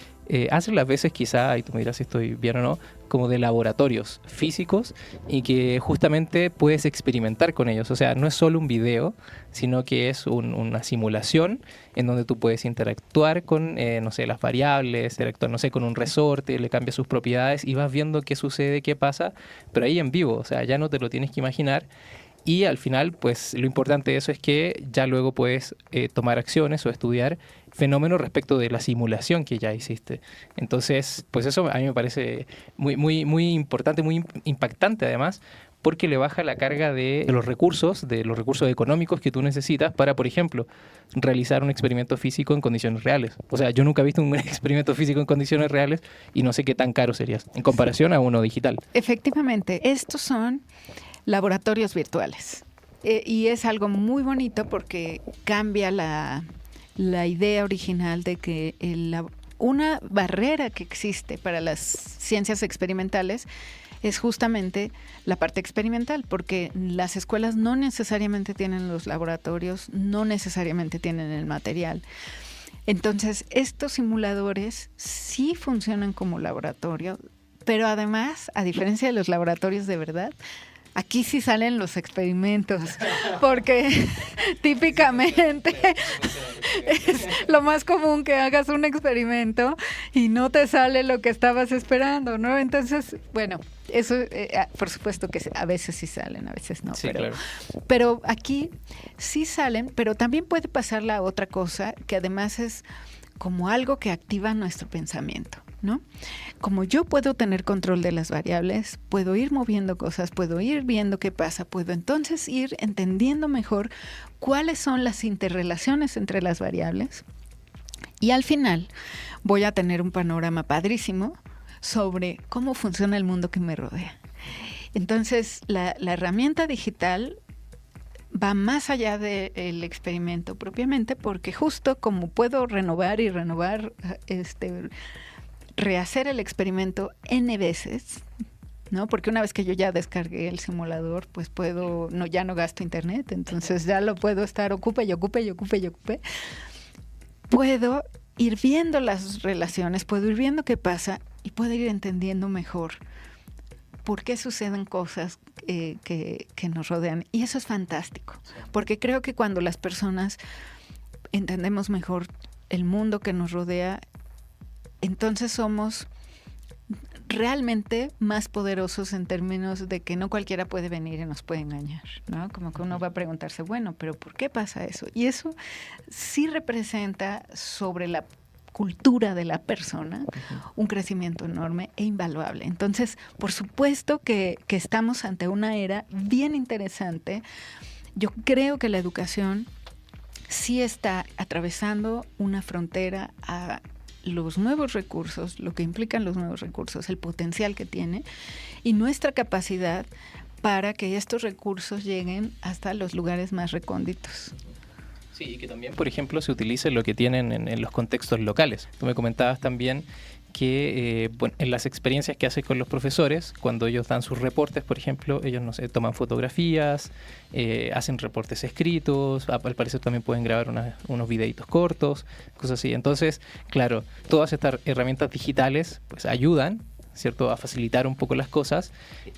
hacen las veces quizá, y tú me dirás si estoy bien o no, como de laboratorios físicos y que justamente puedes experimentar con ellos. O sea, no es solo un video, sino que es una simulación en donde tú puedes interactuar con, no sé, las variables, interactuar, no sé, con un resorte, le cambias sus propiedades y vas viendo qué sucede, qué pasa, pero ahí en vivo, o sea, ya no te lo tienes que imaginar. Y al final, pues lo importante de eso es que ya luego puedes tomar acciones o estudiar fenómenos respecto de la simulación que ya hiciste. Entonces, pues eso a mí me parece muy importante, muy impactante además, porque le baja la carga de los recursos económicos que tú necesitas para, por ejemplo, realizar un experimento físico en condiciones reales. O sea, yo nunca he visto un experimento físico en condiciones reales y no sé qué tan caro sería en comparación a uno digital. Efectivamente, estos son laboratorios virtuales. Y es algo muy bonito porque cambia la idea original de que una barrera que existe para las ciencias experimentales es justamente la parte experimental, porque las escuelas no necesariamente tienen los laboratorios, no necesariamente tienen el material. Entonces, estos simuladores sí funcionan como laboratorio, pero además, a diferencia de los laboratorios de verdad, aquí sí salen los experimentos, porque típicamente es lo más común que hagas un experimento y no te sale lo que estabas esperando, ¿no? Entonces, bueno, eso por supuesto que a veces sí salen, a veces no. Sí, claro. Pero aquí sí salen, pero también puede pasar la otra cosa, que además es como algo que activa nuestro pensamiento, ¿no? Como yo puedo tener control de las variables, puedo ir moviendo cosas, puedo ir viendo qué pasa, puedo entonces ir entendiendo mejor cuáles son las interrelaciones entre las variables y al final voy a tener un panorama padrísimo sobre cómo funciona el mundo que me rodea. Entonces, la herramienta digital va más allá del experimento propiamente, porque justo como puedo renovar y renovar, rehacer el experimento N veces, ¿no? Porque una vez que yo ya descargué el simulador, pues ya no gasto internet, entonces ya lo puedo estar ocupe. Puedo ir viendo las relaciones, puedo ir viendo qué pasa y puedo ir entendiendo mejor por qué suceden cosas que nos rodean. Y eso es fantástico, porque creo que cuando las personas entendemos mejor el mundo que nos rodea, entonces somos realmente más poderosos en términos de que no cualquiera puede venir y nos puede engañar, ¿no? Como que uno va a preguntarse, bueno, pero ¿por qué pasa eso? Y eso sí representa sobre la cultura de la persona un crecimiento enorme e invaluable. Entonces, por supuesto que estamos ante una era bien interesante. Yo creo que la educación sí está atravesando una frontera a los nuevos recursos, lo que implican los nuevos recursos, el potencial que tiene y nuestra capacidad para que estos recursos lleguen hasta los lugares más recónditos. Sí, y que también, por ejemplo, se utilice lo que tienen en los contextos locales. Tú me comentabas también que bueno, en las experiencias que hace con los profesores, cuando ellos dan sus reportes, por ejemplo, ellos no sé, toman fotografías, hacen reportes escritos, al parecer también pueden grabar unos videitos cortos, cosas así. Entonces, claro, todas estas herramientas digitales pues ayudan, ¿cierto?, a facilitar un poco las cosas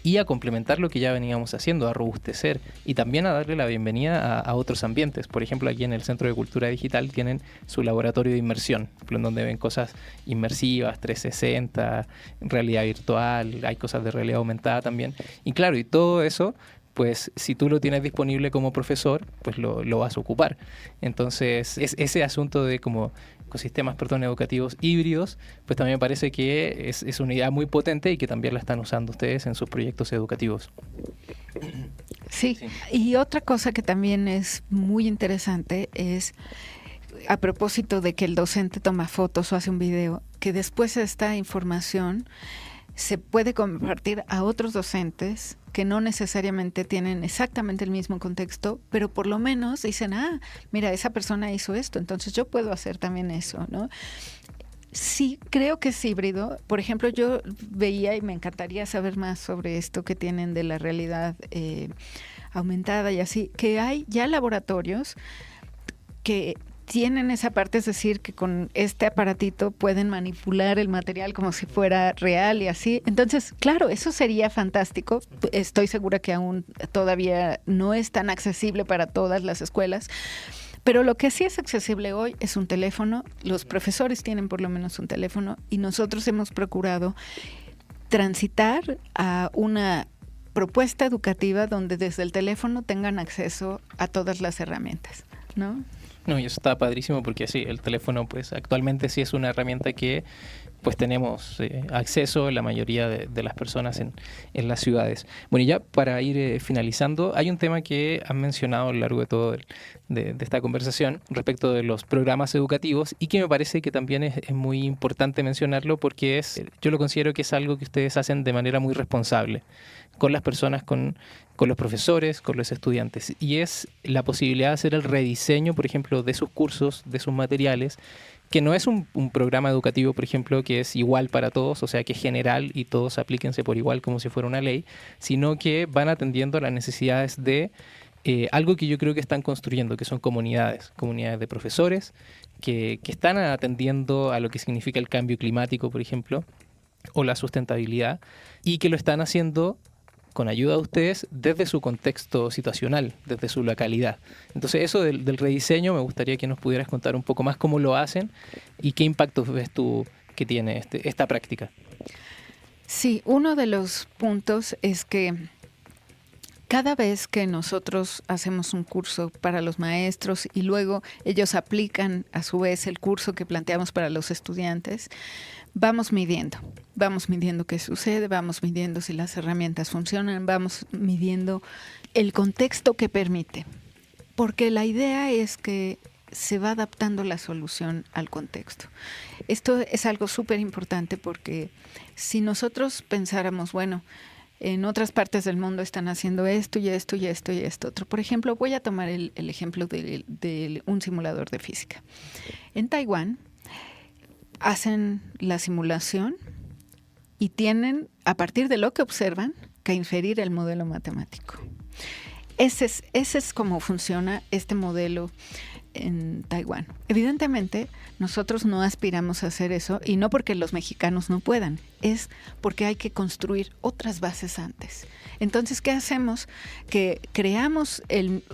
y a complementar lo que ya veníamos haciendo, a robustecer y también a darle la bienvenida a otros ambientes. Por ejemplo, aquí en el Centro de Cultura Digital tienen su laboratorio de inmersión, en donde ven cosas inmersivas, 360, realidad virtual, hay cosas de realidad aumentada también. Y claro, y todo eso, pues si tú lo tienes disponible como profesor, pues lo vas a ocupar. Entonces, ese asunto de como ecosistemas, educativos híbridos, pues también me parece que es una idea muy potente y que también la están usando ustedes en sus proyectos educativos. Sí, y otra cosa que también es muy interesante es, a propósito de que el docente toma fotos o hace un video, que después esta información se puede compartir a otros docentes que no necesariamente tienen exactamente el mismo contexto, pero por lo menos dicen, mira, esa persona hizo esto, entonces yo puedo hacer también eso, ¿no? Sí, creo que es híbrido. Por ejemplo, yo veía y me encantaría saber más sobre esto que tienen de la realidad aumentada y así, que hay ya laboratorios que tienen esa parte, es decir, que con este aparatito pueden manipular el material como si fuera real y así. Entonces, claro, eso sería fantástico. Estoy segura que aún todavía no es tan accesible para todas las escuelas, pero lo que sí es accesible hoy es un teléfono. Los profesores tienen por lo menos un teléfono y nosotros hemos procurado transitar a una propuesta educativa donde desde el teléfono tengan acceso a todas las herramientas, ¿no? No, y eso está padrísimo porque sí, el teléfono pues actualmente sí es una herramienta que pues tenemos acceso la mayoría de las personas en las ciudades. Bueno, y ya para ir finalizando, hay un tema que han mencionado a lo largo de todo de esta conversación respecto de los programas educativos y que me parece que también es muy importante mencionarlo porque yo lo considero que es algo que ustedes hacen de manera muy responsable con las personas, con los profesores, con los estudiantes, y es la posibilidad de hacer el rediseño, por ejemplo, de sus cursos, de sus materiales, que no es un programa educativo, por ejemplo, que es igual para todos, o sea, que es general y todos aplíquense por igual como si fuera una ley, sino que van atendiendo a las necesidades de algo que yo creo que están construyendo, que son comunidades de profesores, que están atendiendo a lo que significa el cambio climático, por ejemplo, o la sustentabilidad, y que lo están haciendo con ayuda de ustedes desde su contexto situacional, desde su localidad. Entonces eso del rediseño me gustaría que nos pudieras contar un poco más cómo lo hacen y qué impactos ves tú que tiene esta práctica. Sí, uno de los puntos es que cada vez que nosotros hacemos un curso para los maestros y luego ellos aplican a su vez el curso que planteamos para los estudiantes, vamos midiendo qué sucede, vamos midiendo si las herramientas funcionan, vamos midiendo el contexto que permite, porque la idea es que se va adaptando la solución al contexto. Esto es algo súper importante porque si nosotros pensáramos, bueno, en otras partes del mundo están haciendo esto y esto y esto y esto otro. Por ejemplo, voy a tomar el ejemplo de un simulador de física. En Taiwán hacen la simulación y tienen, a partir de lo que observan, que inferir el modelo matemático. Ese es cómo funciona este modelo en Taiwán. Evidentemente, nosotros no aspiramos a hacer eso, y no porque los mexicanos no puedan, es porque hay que construir otras bases antes. Entonces, ¿qué hacemos? Que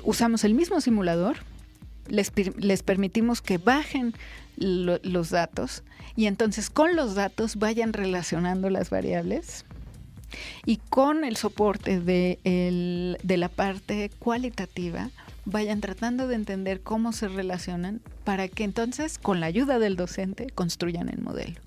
usamos el mismo simulador, les permitimos que bajen los datos, y entonces con los datos vayan relacionando las variables, y con el soporte de la parte cualitativa vayan tratando de entender cómo se relacionan para que entonces, con la ayuda del docente, construyan el modelo.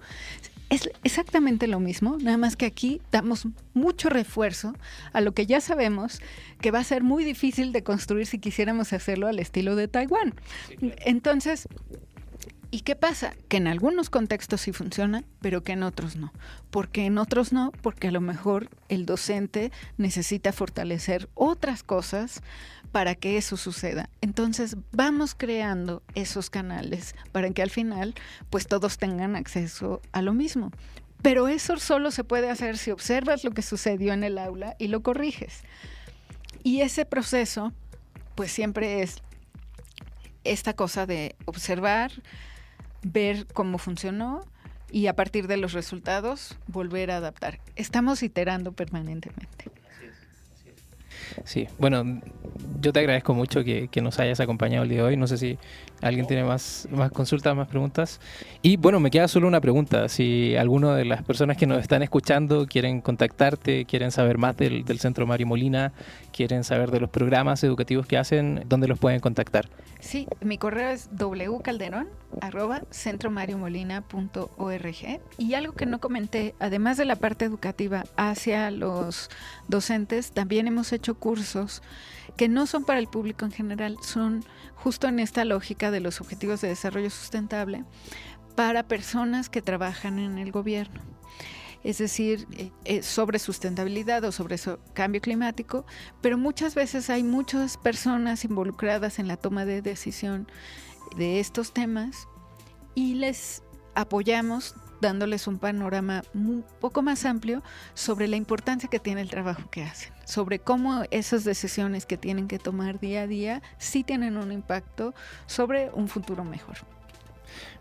Es exactamente lo mismo, nada más que aquí damos mucho refuerzo a lo que ya sabemos que va a ser muy difícil de construir si quisiéramos hacerlo al estilo de Taiwán. Entonces, ¿y qué pasa? Que en algunos contextos sí funciona, pero que en otros no. ¿Por qué en otros no? Porque a lo mejor el docente necesita fortalecer otras cosas para que eso suceda. Entonces vamos creando esos canales para que al final pues todos tengan acceso a lo mismo. Pero eso solo se puede hacer si observas lo que sucedió en el aula y lo corriges. Y ese proceso pues siempre es esta cosa de observar, ver cómo funcionó y a partir de los resultados volver a adaptar. Estamos iterando permanentemente. Sí, bueno, yo te agradezco mucho que nos hayas acompañado el día de hoy. No sé si alguien tiene más consultas, más preguntas. Y bueno, me queda solo una pregunta. Si alguna de las personas que nos están escuchando quieren contactarte, quieren saber más del Centro Mario Molina, quieren saber de los programas educativos que hacen, ¿dónde los pueden contactar? Sí, mi correo es wcalderon@centromariomolina.org. Y algo que no comenté, además de la parte educativa hacia los docentes, también hemos hecho cursos que no son para el público en general, son justo en esta lógica de los Objetivos de Desarrollo Sustentable para personas que trabajan en el gobierno. Es decir, sobre sustentabilidad o sobre cambio climático, pero muchas veces hay muchas personas involucradas en la toma de decisión de estos temas y les apoyamos dándoles un panorama un poco más amplio sobre la importancia que tiene el trabajo que hacen, sobre cómo esas decisiones que tienen que tomar día a día sí tienen un impacto sobre un futuro mejor.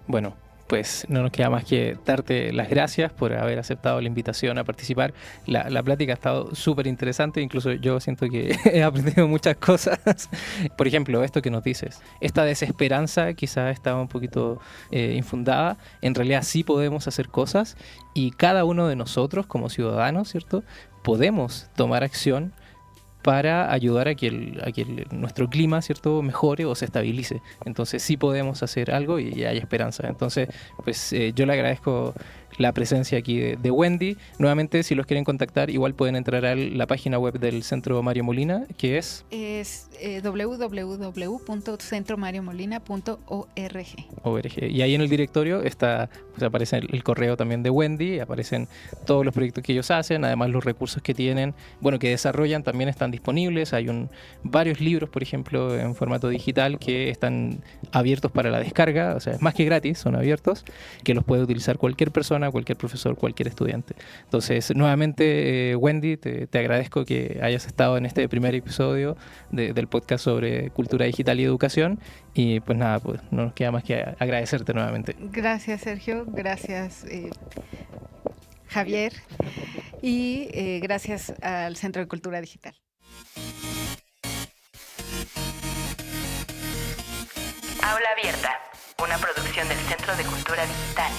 Bueno, pues no nos queda más que darte las gracias por haber aceptado la invitación a participar. La plática ha estado súper interesante, incluso yo siento que he aprendido muchas cosas. Por ejemplo, esto que nos dices, esta desesperanza quizás estaba un poquito infundada. En realidad sí podemos hacer cosas y cada uno de nosotros como ciudadanos, ¿cierto?, podemos tomar acción para ayudar a que nuestro clima, ¿cierto?, mejore o se estabilice. Entonces sí podemos hacer algo y hay esperanza. Entonces, pues yo le agradezco la presencia aquí de Wendy. Nuevamente, si los quieren contactar, igual pueden entrar a la página web del Centro Mario Molina, que es www.centromariomolina.org. Y ahí en el directorio está, pues aparece el correo también de Wendy, aparecen todos los proyectos que ellos hacen, además los recursos que tienen, bueno, que desarrollan también están disponibles. Hay varios libros, por ejemplo, en formato digital que están abiertos para la descarga, o sea, es más que gratis, son abiertos, que los puede utilizar cualquier persona, cualquier profesor, cualquier estudiante. Entonces, nuevamente, Wendy, te agradezco que hayas estado en este primer episodio del podcast sobre cultura digital y educación. Y pues nada, pues no nos queda más que agradecerte nuevamente. Gracias, Sergio. Gracias, Javier. Y gracias al Centro de Cultura Digital. Aula Abierta, una producción del Centro de Cultura Digital.